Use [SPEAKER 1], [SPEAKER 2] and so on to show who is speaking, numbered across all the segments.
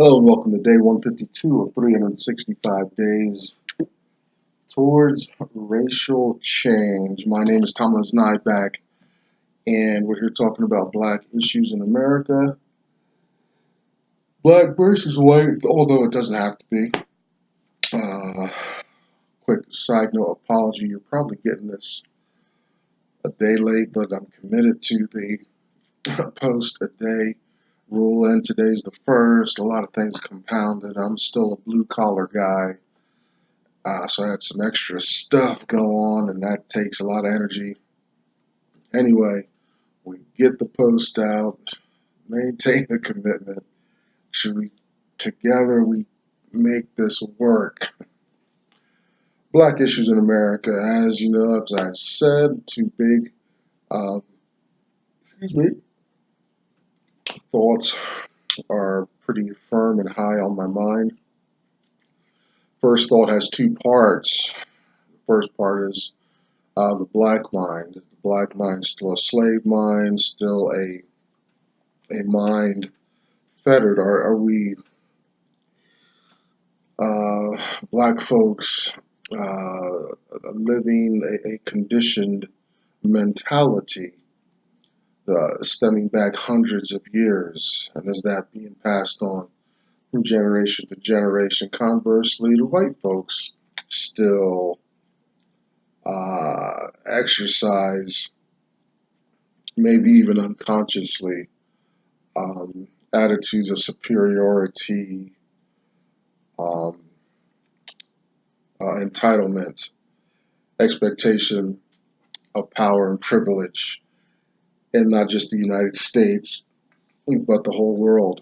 [SPEAKER 1] Hello and welcome to day 152 of 365 days towards racial change. My name is Thomas Nyback, and we're here talking about black issues in America. Black versus white, although it doesn't have to be. Quick side note apology, you're probably getting this a day late, but I'm committed to the post a day rule, and today's the first. A lot of things compounded. I'm still a blue collar guy. So I had some extra stuff go on, and that takes a lot of energy. Anyway, we get the post out, maintain the commitment. Together we make this work. Black issues in America, as you know, as I said, two big thoughts are pretty firm and high on my mind. First thought has two parts. The first part is the black mind. The black mind still a slave mind, still a mind fettered. Are we black folks living a conditioned mentality stemming back hundreds of years, and is that being passed on from generation to generation? Conversely, the white folks still exercise, maybe even unconsciously, attitudes of superiority, entitlement, expectation of power and privilege in not just the United States, but the whole world.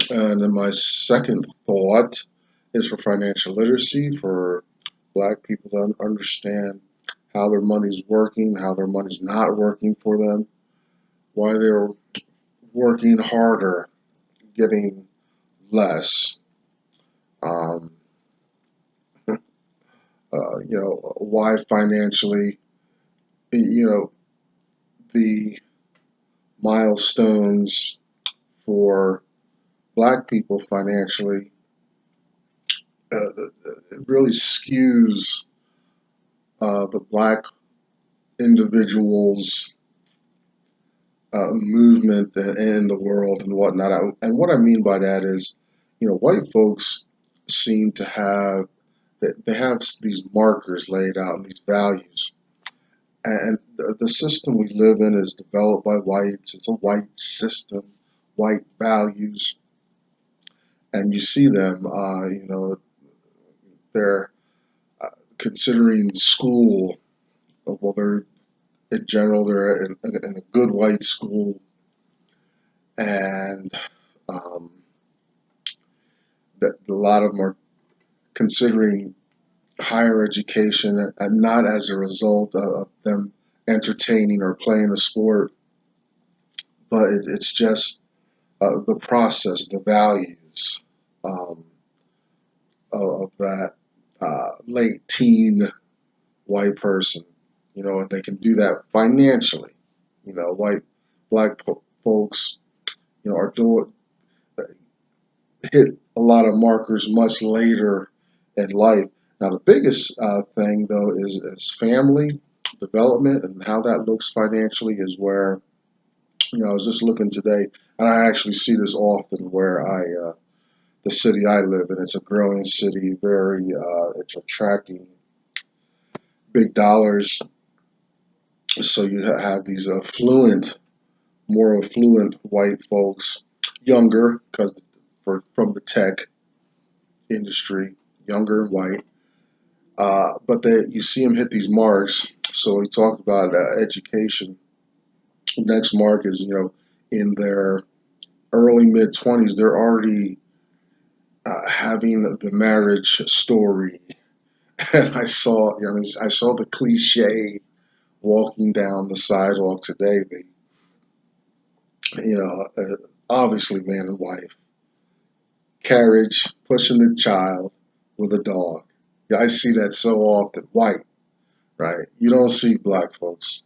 [SPEAKER 1] And then my second thought is for financial literacy, for black people to understand how their money's working, how their money's not working for them, why they're working harder, getting less. Why financially, the milestones for black people financially, it really skews the black individuals' movement in the world and whatnot. And what I mean by that is, white folks seem to have, they have these markers laid out and these values. And the system we live in is developed by whites. It's a white system, white values. And you see them, they're considering school, well, they're in general, they're in a good white school, and that a lot of them are considering higher education, and not as a result of them entertaining or playing a sport, but it's just the process, the values of that late teen white person, and they can do that financially. Black folks, are doing hit a lot of markers much later in life. Now, the biggest thing though is family development and how that looks financially is where, I was just looking today, and I actually see this often where the city I live in, it's a growing city, it's attracting big dollars. So you have these more affluent white folks, younger, because from the tech industry, younger and white, but you see them hit these marks. So we talked about education. Next mark is, in their early mid-20s, they're already having the marriage story. And I saw the cliche walking down the sidewalk today. Obviously man and wife, carriage, pushing the child with a dog. Yeah, I see that so often. White, right? You don't see black folks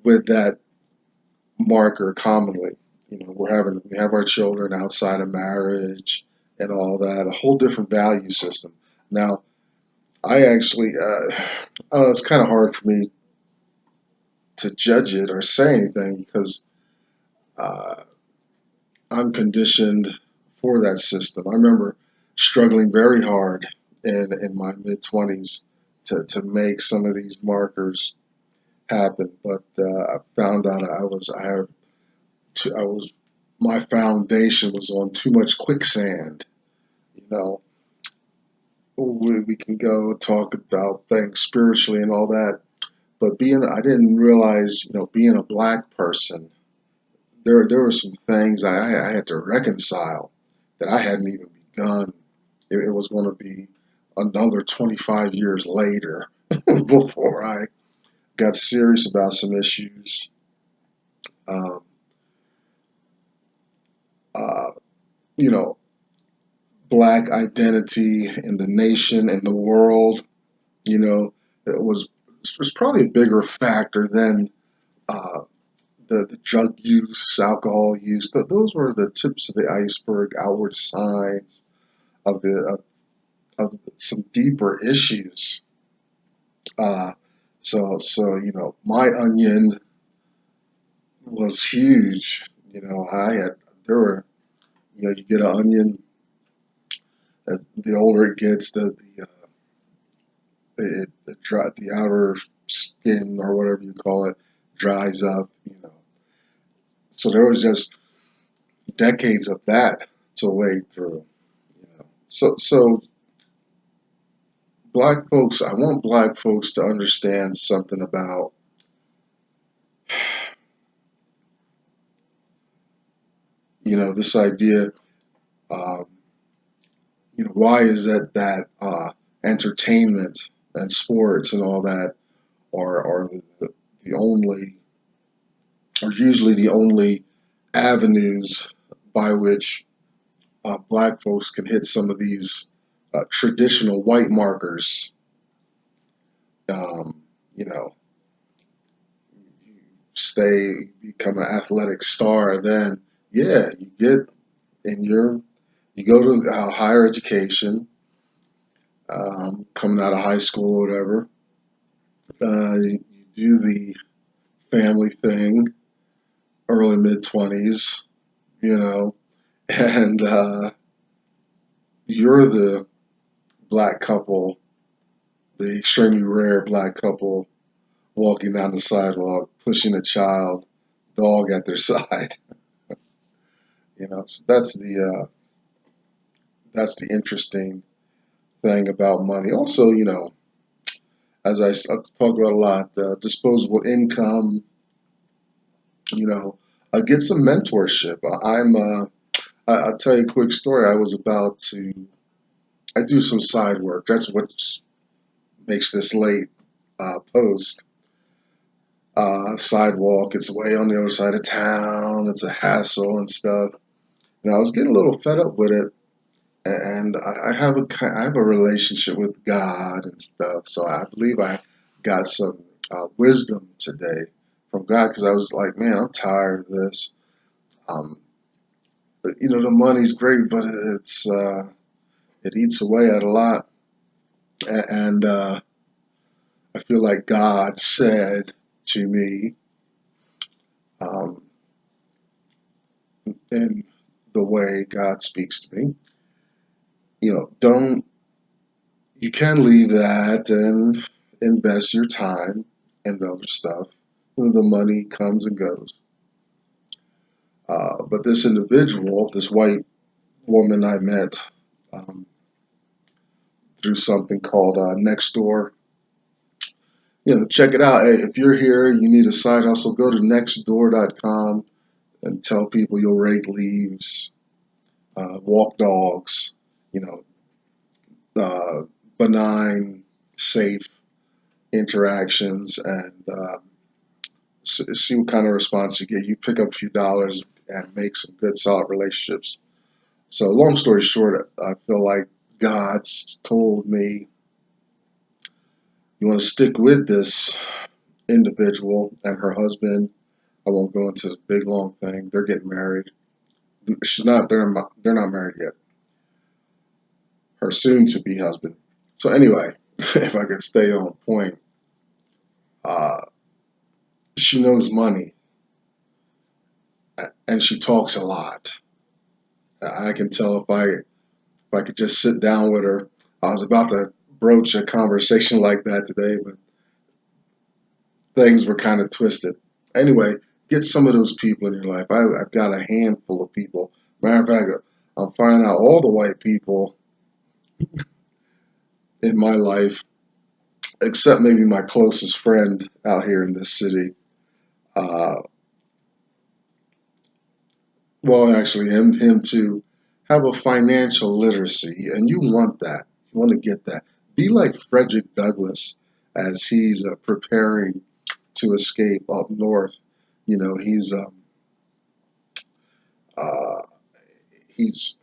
[SPEAKER 1] with that marker commonly. we have our children outside of marriage and all that, a whole different value system. Now, I actually, it's kind of hard for me to judge it or say anything because uh, I'm conditioned for that system. I remember struggling very hard in my mid 20s to make some of these markers happen, but I found out I was my foundation was on too much quicksand. You know, we can go talk about things spiritually and all that, but I didn't realize, being a black person, there were some things I had to reconcile that I hadn't even begun. It was going to be another 25 years later before I got serious about some issues. Um, uh, you know, Black identity in the nation and the world, it was probably a bigger factor than uh, the drug use, alcohol use. Those were the tips of the iceberg, outward signs of of some deeper issues. Uh, my onion was huge. There were, you get an onion. The older it gets, the outer skin or whatever you call it dries up. So there was just decades of that to wade through. So black folks, I want black folks to understand something about this idea. Um, why is that entertainment and sports and all that are the only, or usually the only avenues by which black folks can hit some of these traditional white markers. Um, you know, become an athletic star, then yeah, you get in you go to higher education, coming out of high school or whatever. You do the family thing, early mid 20s, you know, and you're the black couple, the extremely rare black couple walking down the sidewalk, pushing a child, dog at their side. So that's the interesting thing about money. Also, as I talk about a lot, disposable income. Get some mentorship. I'll tell you a quick story. I do some side work. That's what makes this late post. Sidewalk. It's way on the other side of town. It's a hassle and stuff. And I was getting a little fed up with it. And I have a relationship with God and stuff. So I believe I got some wisdom today from God, because I was like, man, I'm tired of this. Um, the money's great, but it eats away at a lot. And I feel like God said to me, um, in the way God speaks to me, don't you can leave that and invest your time and other stuff. The money comes and goes. But this individual, this white woman I met um, through something called Nextdoor. Check it out. Hey, if you're here, you need a side hustle, go to nextdoor.com and tell people you'll rake leaves, walk dogs, you benign, safe interactions, and see what kind of response you get. You pick up a few dollars and make some good, solid relationships. So, long story short, I feel like God's told me, you want to stick with this individual and her husband. I won't go into this big long thing. They're getting married. She's not. They're not married yet. Her soon-to-be husband. So anyway, if I could stay on point, uh, she knows money and she talks a lot. I can tell if I could just sit down with her. I was about to broach a conversation like that today, but things were kind of twisted. Anyway, get some of those people in your life. I've got a handful of people. Matter of fact, I'm finding out all the white people in my life, except maybe my closest friend out here in this city. Uh, well, actually, him too, have a financial literacy, and you want that. You want to get that. Be like Frederick Douglass as he's preparing to escape up north. You know, uh, he's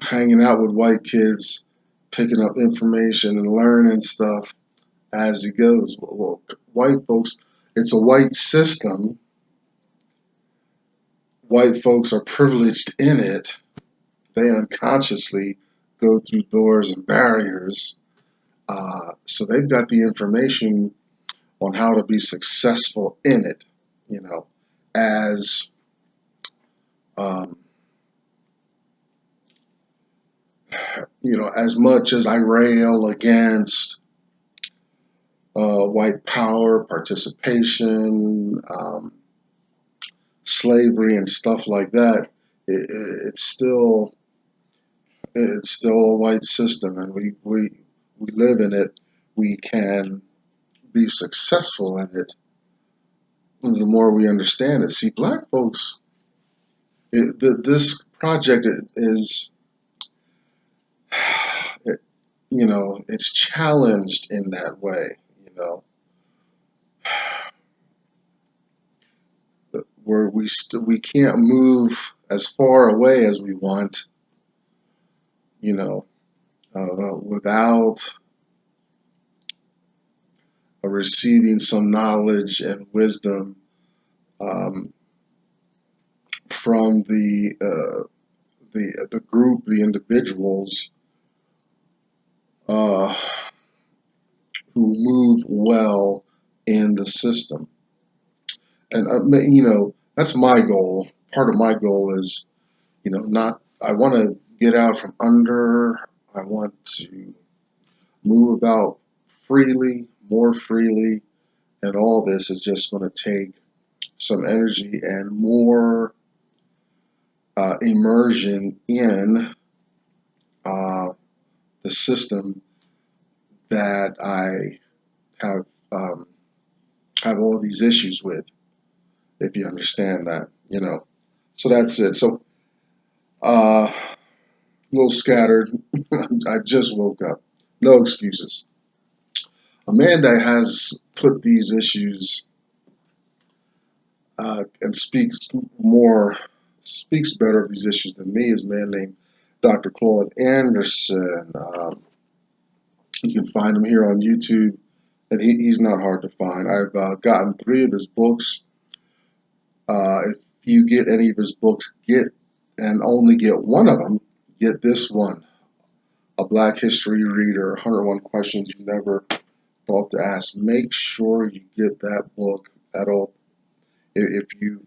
[SPEAKER 1] hanging out with white kids, picking up information and learning stuff as he goes. Well, white folks, it's a white system. White folks are privileged in it. They unconsciously go through doors and barriers. So they've got the information on how to be successful in it, you know, as um, as much as I rail against white power, participation, slavery, and stuff like that, it's still a white system, and we live in it. We can be successful in it the more we understand it. See, black folks, this project is, it, it's challenged in that way. Where we can't move as far away as we want, you know, without receiving some knowledge and wisdom um, from the group, the individuals uh, who move well in the system. And that's my goal. Part of my goal is, not I want to get out from under. I want to move about freely, more freely, and all this is just going to take some energy and more immersion in uh, the system that I have have all these issues with, if you understand that. So that's it. So a little scattered. I just woke up. No excuses. Amanda has put these issues and speaks better of these issues than me. Is a man named Dr. Claude Anderson. You can find him here on YouTube, and he's not hard to find. I've gotten 3 of his books. If you get any of his books, get and only get one of them. Get this one, A Black History Reader, 101 Questions You Never Thought to Ask. Make sure you get that book at all. If you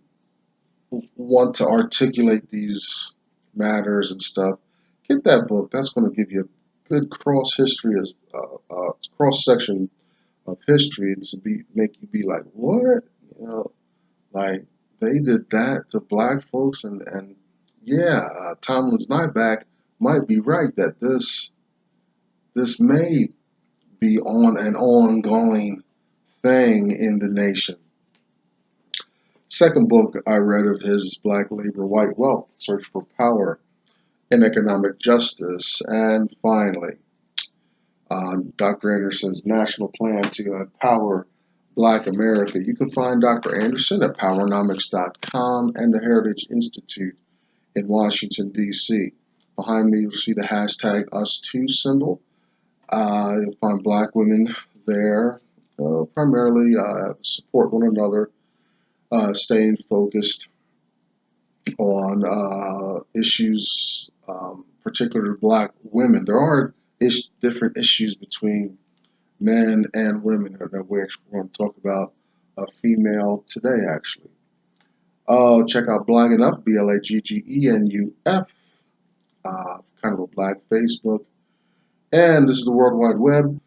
[SPEAKER 1] want to articulate these matters and stuff, get that book. That's going to give you a good cross section of history make you be like, what? Like they did that to black folks, and yeah, Tomlin's Nyback might be right that this may be on an ongoing thing in the nation. Second book I read of his is Black Labor, White Wealth, Search for Power and Economic Justice. And finally, Dr. Anderson's National Plan to Empower Black America. You can find Dr. Anderson at powernomics.com and the Heritage Institute in Washington, D.C. Behind me, you'll see the hashtag #US2 symbol. You'll find black women there, primarily support one another staying focused on issues, particularly black women. There are different issues between men and women that we're going to talk about a female today, actually. Check out Black Enough, BLAGGENUF, kind of a black Facebook. And this is the World Wide Web.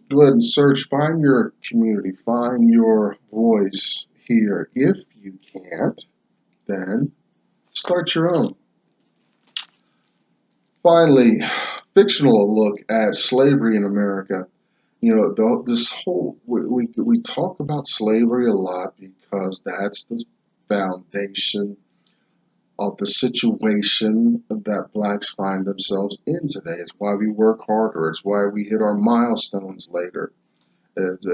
[SPEAKER 1] Go ahead and search, find your community, find your voice here. If you can't, then start your own. Finally, fictional look at slavery in America. You know, this whole, we talk about slavery a lot because that's the foundation of the situation that blacks find themselves in today. It's why we work harder. It's why we hit our milestones later. It's,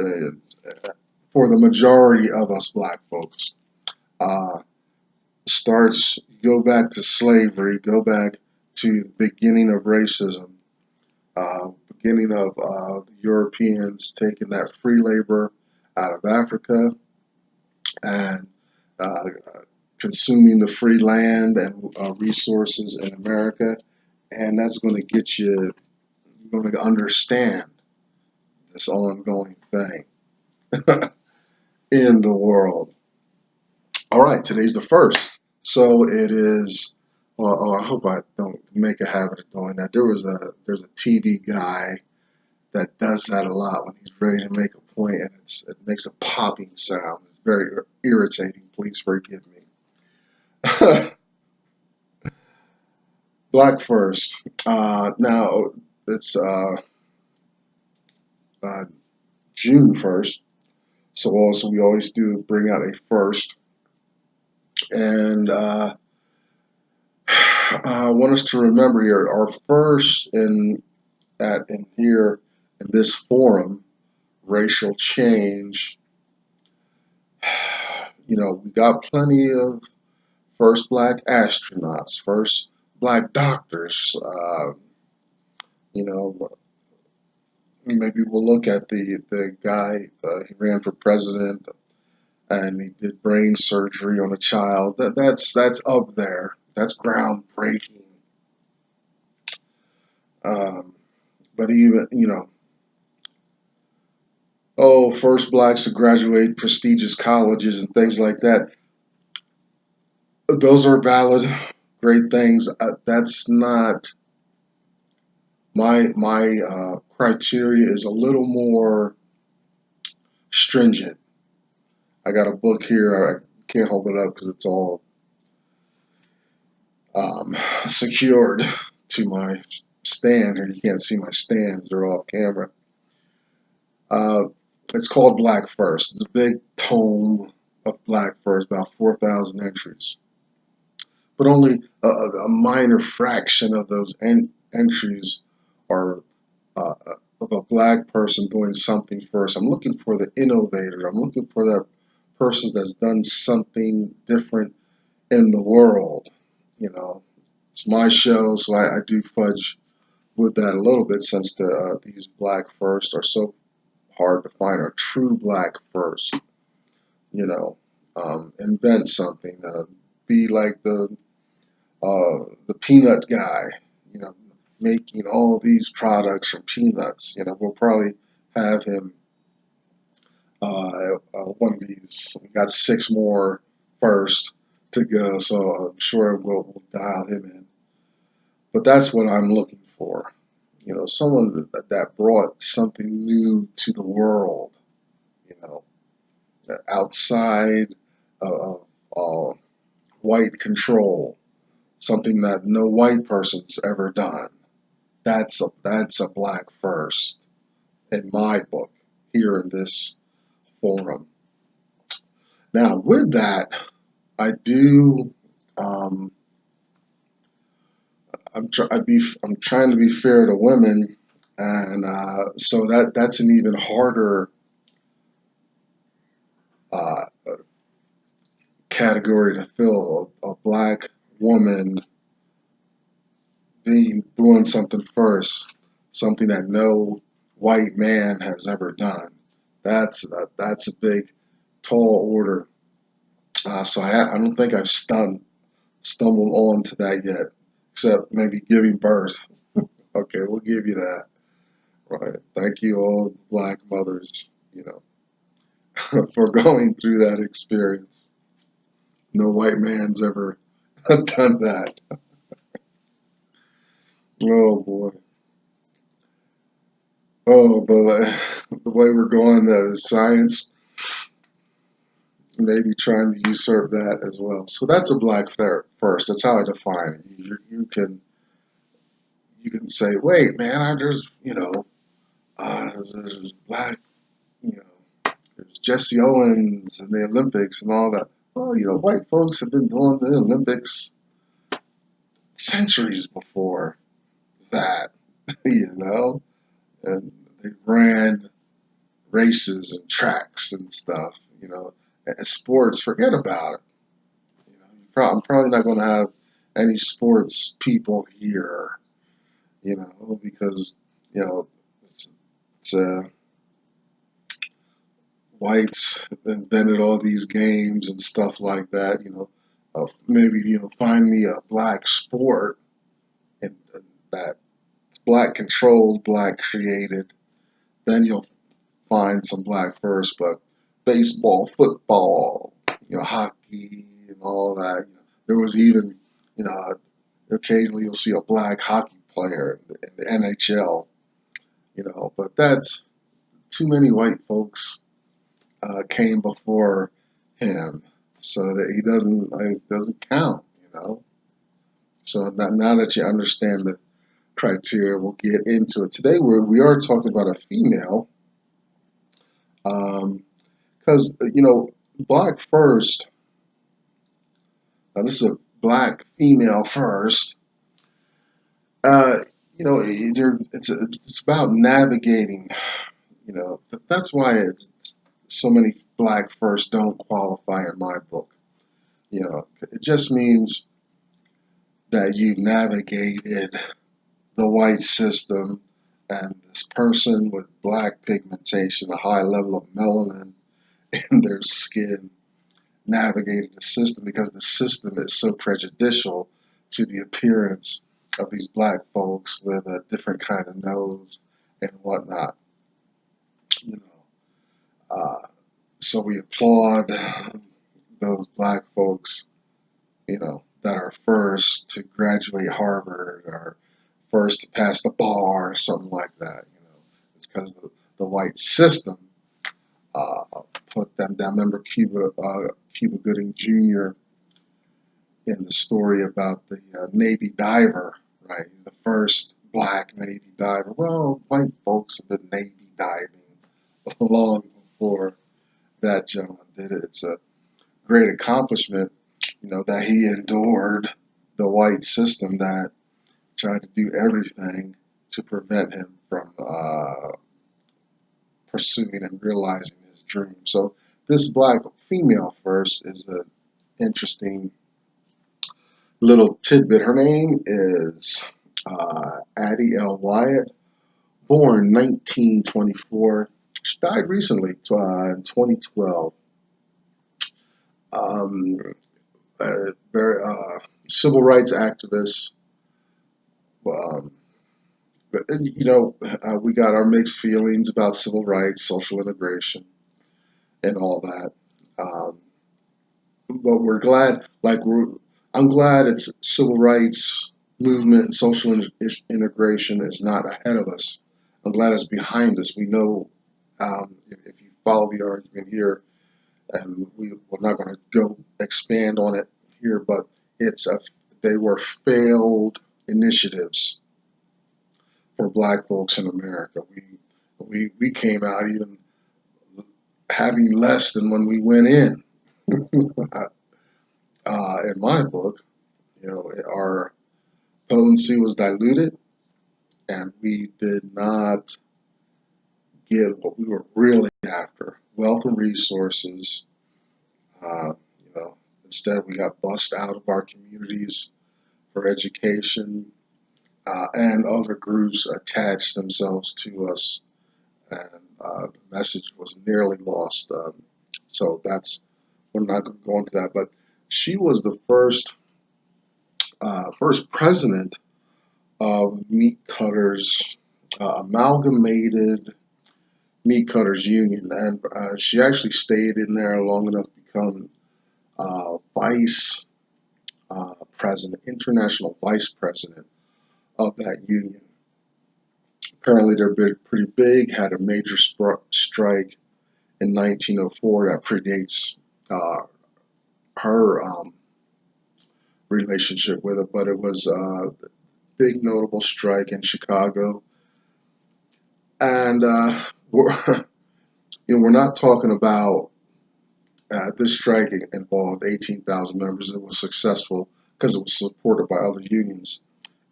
[SPEAKER 1] for the majority of us black folks. Go back to slavery, go back to the beginning of racism, beginning of the Europeans taking that free labor out of Africa and consuming the free land and resources in America. And that's going to get you, you're going to understand this ongoing thing in the world. All right, today's the first. So it is, I hope I don't make a habit of doing that. There's a TV guy that does that a lot when he's ready to make a point, and it makes a popping sound. It's very irritating. Please forgive me. Black first. Now it's June 1st, so also we always do bring out a first, and I want us to remember here our first in here in this forum, racial change. You know, we got plenty of first black astronauts, first black doctors. You know, maybe we'll look at the guy, he ran for president and he did brain surgery on a child. That's up there. That's groundbreaking. But even, you know, first blacks to graduate prestigious colleges and things like that. Those are valid, great things. That's not my criteria is a little more stringent. I got a book here. I can't hold it up because it's all secured to my stand here. You can't see my stands; they're off camera. It's called Black First. It's a big tome of Black First, about 4,000 entries. But only a minor fraction of those entries are of a black person doing something first. I'm looking for the innovator. I'm looking for that person that's done something different in the world. You know, it's my show, so I do fudge with that a little bit since these black first are so hard to find. A true black first. You know, invent something. Be like the peanut guy, you know, making all these products from peanuts. You know, we'll probably have him one of these. We got 6 more first to go, so I'm sure we'll dial him in. But that's what I'm looking for. You know, someone that brought something new to the world. You know, outside of white control. Something that no white person's ever done. That's a black first in my book here in this forum. Now with that, I do I'm trying to be fair to women, and so that's an even harder category to fill. A black woman doing something first, something that no white man has ever done. That's a big, tall order. So I don't think I've stumbled on to that yet, except maybe giving birth. Okay, we'll give you that. Right. Thank you, all the black mothers, for going through that experience. No white man's ever done that. Oh boy. Oh, but the way we're going, science maybe trying to usurp that as well. So that's a black first. That's how I define it. You can say, wait, man, there's black, you know, there's Jesse Owens in the Olympics and all that. Well, white folks have been doing the Olympics centuries before that, and they ran races and tracks and stuff, and sports, forget about it. I'm probably not going to have any sports people here, because, it's, it's whites invented all these games and stuff like that, maybe, find me a black sport and that black controlled, black created, then you'll find some black first, but baseball, football, hockey and all that. There was even, occasionally you'll see a black hockey player in the NHL, but that's too many white folks came before him, so that he doesn't count, So now that you understand the criteria, we'll get into it. Today we are talking about a female, because black first. This is a black female first. Uh, it's about navigating. That's why it's so many black first don't qualify in my book. It just means that you navigated the white system, and this person with black pigmentation, a high level of melanin in their skin, navigated the system, because the system is so prejudicial to the appearance of these black folks with a different kind of nose and whatnot. You know, so we applaud those black folks, that are first to graduate Harvard or first to pass the bar or something like that. It's because the white system put them down. Remember Cuba Gooding Jr. in the story about the Navy diver, right? The first black Navy diver. Well, white folks have been Navy diving long before that gentleman did it. It's a great accomplishment, that he endured the white system that tried to do everything to prevent him from pursuing and realizing his dream. So this black female first is an interesting little tidbit. Her name is Addie Wyatt, born 1924. She died recently, in 2012. Very civil rights activist. Um, but we got our mixed feelings about civil rights, social integration, and all that. But we're glad, I'm glad it's civil rights movement and social integration is not ahead of us. I'm glad it's behind us. We know, if you follow the argument here, and we're not going to go expand on it here, but they were failed initiatives for black folks in America. We came out even having less than when we went in. In my book, our potency was diluted, and we did not get what we were really after: wealth and resources. Instead, we got bussed out of our communities for education, and other groups attached themselves to us, and the message was nearly lost. So that's we're not going to go into that, but she was the first president of Meat Cutters, Amalgamated Meat Cutters Union, and she actually stayed in there long enough to become vice president, international vice president of that union. Apparently, they're pretty big. Had a major strike in 1904 that predates her relationship with it, but it was a big notable strike in Chicago. And we're not talking about this strike involved 18,000 members. It was successful because it was supported by other unions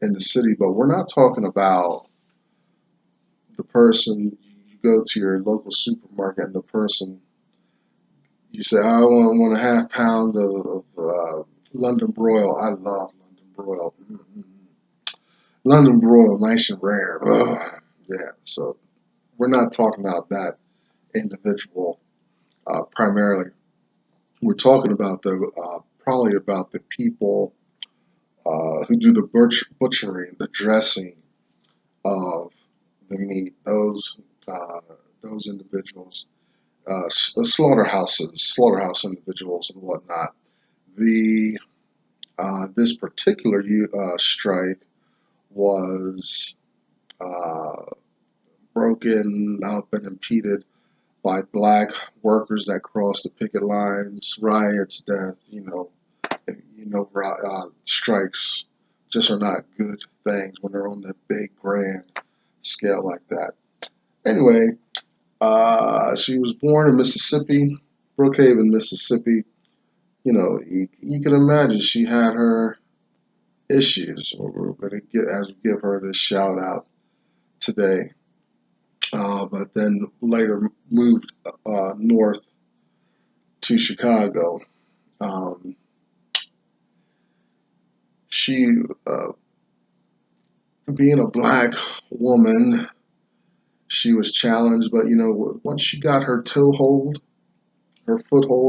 [SPEAKER 1] in the city. But we're not talking about the person, you go to your local supermarket and the person, you say, I want a half pound of London broil. I love London broil. London broil, nice and rare. Ugh. Yeah, so we're not talking about that individual primarily. We're talking about probably about the people who do the butchering, the dressing of the meat. Those individuals, slaughterhouse individuals and whatnot. This particular strike was broken up and impeded by black workers that crossed the picket lines, riots, death. Strikes just are not good things when they're on the big grand scale like that. Anyway, she was born in Mississippi, Brookhaven, Mississippi. You can imagine she had her issues. We're going to give her this shout out today. But then later moved north to Chicago. She, being a black woman, she was challenged, but once she got her foothold,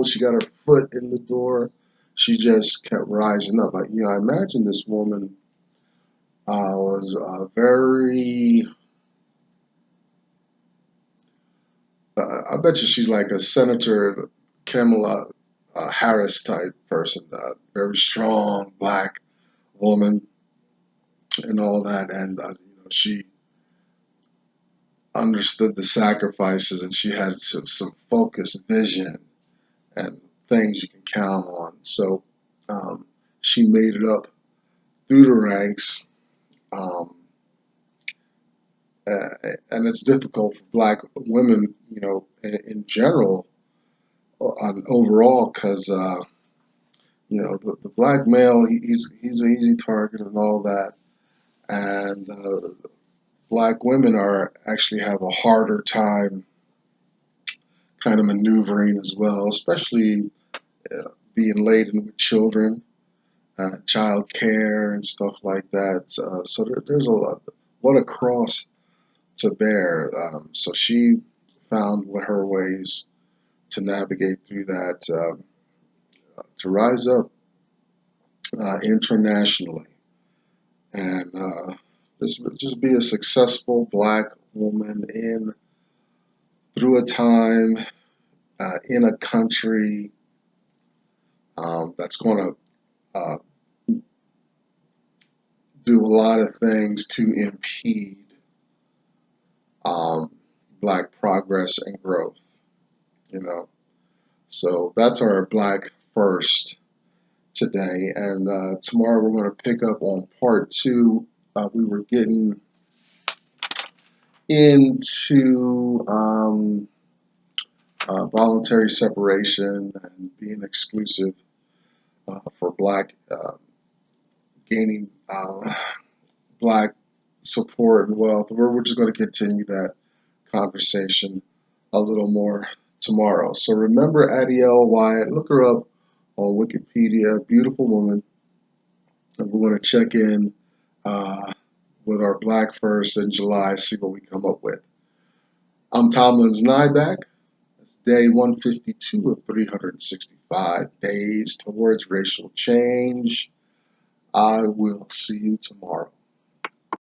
[SPEAKER 1] she got her foot in the door, she just kept rising up. I imagine this woman was very, I bet you she's like a Senator Kamala Harris type person, very strong black woman and all that, and she understood the sacrifices, and she had some focused vision and things you can count on. So she made it up through the ranks, and it's difficult for black women, in general, overall, because the black male, he's an easy target and all that, and black women actually have a harder time kind of maneuvering as well, especially being laden with children, child care and stuff like that. So there's what a cross to bear. So she found her ways to navigate through that, to rise up internationally, and just be a successful black woman through a time in a country that's going to do a lot of things to impede black progress and growth. So that's our Black First today, and tomorrow we're going to pick up on part 2. We were getting into voluntary separation and being exclusive for black, gaining black support and wealth. We're just going to continue that conversation a little more tomorrow. So remember Addie Wyatt, look her up on Wikipedia, beautiful woman, and we're going to check in with our Black First in July, see what we come up with. I'm Tomlin's Nyback. day 152 of 365 days towards racial change. I will see you tomorrow.